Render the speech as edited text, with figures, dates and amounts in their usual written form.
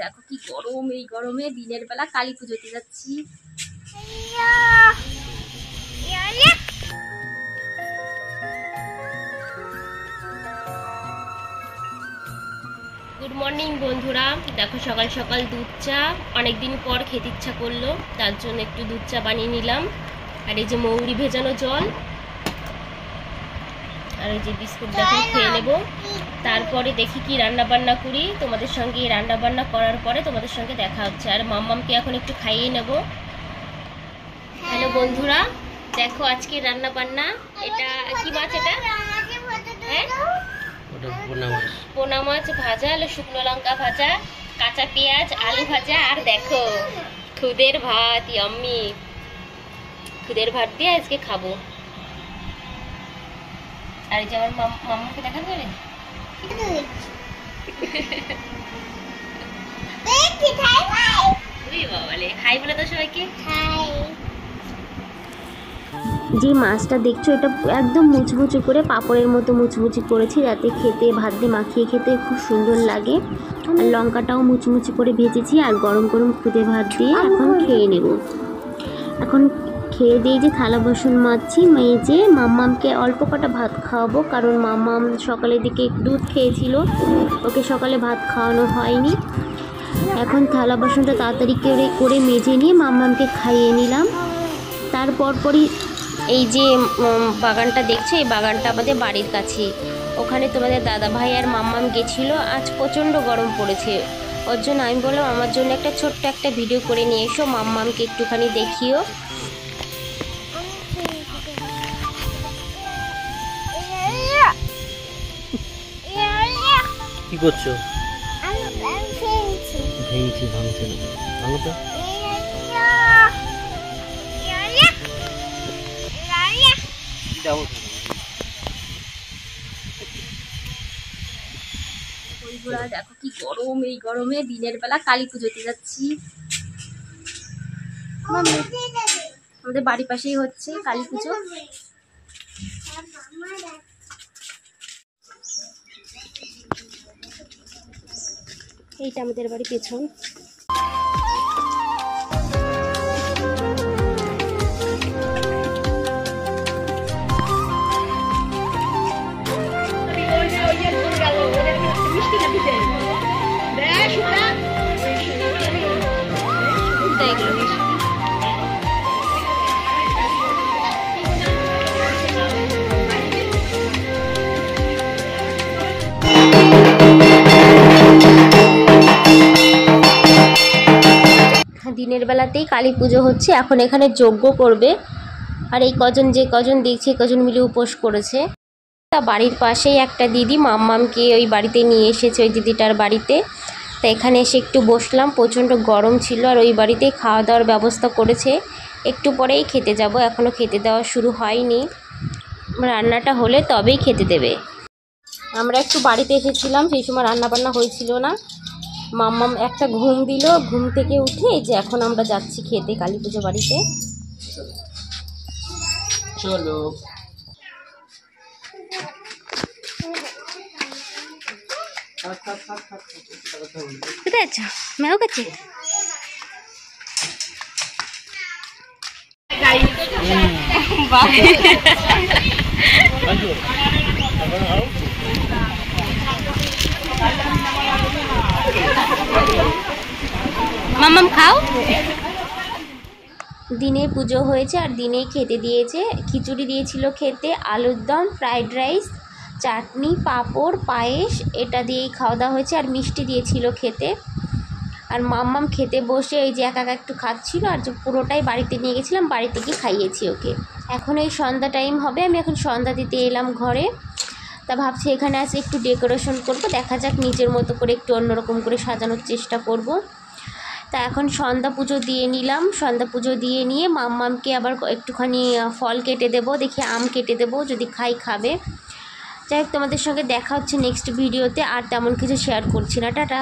দেখো কি গরম, এই গরমে দিনের বেলা কালী পুজোতে যাচ্ছি। গুড মর্নিং বন্ধুরা, দেখো সকাল সকাল দুধ চা অনেকদিন পর খেতে ইচ্ছা করলো, তার জন্য একটু দুধ চা বানিয়ে নিলাম। আর এই যে মৌরি ভেজানো জল আর এই যে বিস্কুট দেখো খেয়ে নেবো। তারপরে দেখি কি রান্না বান্না করি তোমাদের সঙ্গে। রান্না বান্না করার পরে তোমাদের সঙ্গে দেখা হচ্ছে। আর মাম্মামকে এখন একটু খাইয়ে নেব। হ্যালো বন্ধুরা, দেখো আজকে রান্না বান্না। এটা কি মাছ? এটা হ্যাঁ পোনা মাছ ভাজা, শুকনো লঙ্কা ভাজা, কাঁচা পেঁয়াজ, আলু ভাজা, আর দেখো খুদের ভাত। ইয়াম্মি, খুদের ভাত দিয়ে আজকে খাবো। আর এই যে আমার মাম্মাকে দেখা যাবে খাই বলে তো সবাইকে। যে মাছটা দেখছো এটা একদম মুচমুচু করে পাপড়ের মতো মুচমুচি করেছি, যাতে খেতে ভাত দিয়ে মাখিয়ে খেতে খুব সুন্দর লাগে। আর লঙ্কাটাও মুচমুচি করে ভেজেছি। আর গরম গরম খুদে ভাত দিয়ে এখন খেয়ে নেব। এখন খেয়ে দিয়ে যে থালা বাসন মাজছি, মেজে মাম্মামকে অল্প কটা ভাত খাওয়াবো, কারণ মাম্মাম সকালের দিকে দুধ খেয়েছিল, ওকে সকালে ভাত খাওয়ানো হয়নি। এখন থালা বাসনটা তাড়াতাড়ি করে মেজে নিয়ে মাম্মামকে খাইয়ে নিলাম। তারপরই এই যে বাগানটা দেখছো, এই বাগানটা আমাদের বাড়ির কাছে। ওখানে তোমাদের দাদা ভাই আর মাম্মাম গেছিল। আজ প্রচণ্ড গরম পড়েছে, ওর জন্য আমি বললাম আমার জন্য একটা ছোট্ট একটা ভিডিও করে নিয়ে এসো, মাম্মামকে একটুখানি দেখিও। কি করছো? ভেঙছি, ভাঙছে না, ভাঙো তো। দেখো কি গরম, এই গরমে দিনের বেলা কালী পুজোতে যাচ্ছি। আমাদের বাড়ির পাশেই হচ্ছে কালী পুজো। এইটা আমাদের বাড়ি পেছন। দিনের বেলাতেই কালী পুজো হচ্ছে, এখন এখানে যজ্ঞ করবে। আর এই যে কজন দেখছি, কজন মিলে উপোস করেছে। তা বাড়ির পাশেই একটা দিদি মাম্মামকে ওই বাড়িতে নিয়ে এসেছে, ওই দিদিটার বাড়িতে। তা এখানে এসে একটু বসলাম, প্রচণ্ড গরম ছিল। আর ওই বাড়িতেই খাওয়া দাওয়ার ব্যবস্থা করেছে। একটু পরেই খেতে যাব, এখনও খেতে দেওয়া শুরু হয়নি। রান্নাটা হলে তবেই খেতে দেবে। আমরা একটু বাড়িতে এসেছিলাম, সেই সময় রান্না বান্না হয়েছিল না। মাম্মাম একটা ঘুম দিল, ঘুম থেকে উঠে যে এখন আমরা যাচ্ছি খেতে কালী পুজো বাড়িতে। চলো। কোথায় আছো? মেয়েও কাছে মাম্মাম খাও। দিনে পুজো হয়েছে আর দিনেই খেতে দিয়েছে। খিচুড়ি দিয়েছিল খেতে, আলুর দম, ফ্রাইড রাইস, চাটনি, পাঁপড়, পায়েস, এটা দিয়েই খাওয়া দাওয়া হয়েছে। আর মিষ্টি দিয়েছিল খেতে। আর মাম্মাম খেতে বসে এই যে একা একা একটু খাচ্ছিল। আর যে পুরোটাই বাড়িতে নিয়ে গেছিলাম, বাড়িতে গিয়ে খাইয়েছি ওকে। এখন এই সন্ধ্যা টাইম হবে, আমি এখন সন্ধ্যা দিতে এলাম ঘরে। তা ভাবছি এখানে আসে একটু ডেকোরেশন করব, দেখা যাক নিজের মতো করে একটু অন্যরকম করে সাজানোর চেষ্টা করব। তা এখন সন্ধ্যা পুজো দিয়ে নিলাম। সন্ধ্যা পুজো দিয়ে নিয়ে মাম্মামকে আবার একটুখানি ফল কেটে দেবো, দেখি আম কেটে দেবো, যদি খাবে। যাই হোক, তোমাদের সঙ্গে দেখা হচ্ছে নেক্সট ভিডিওতে। আর তেমন কিছু শেয়ার করছি না, টাটা।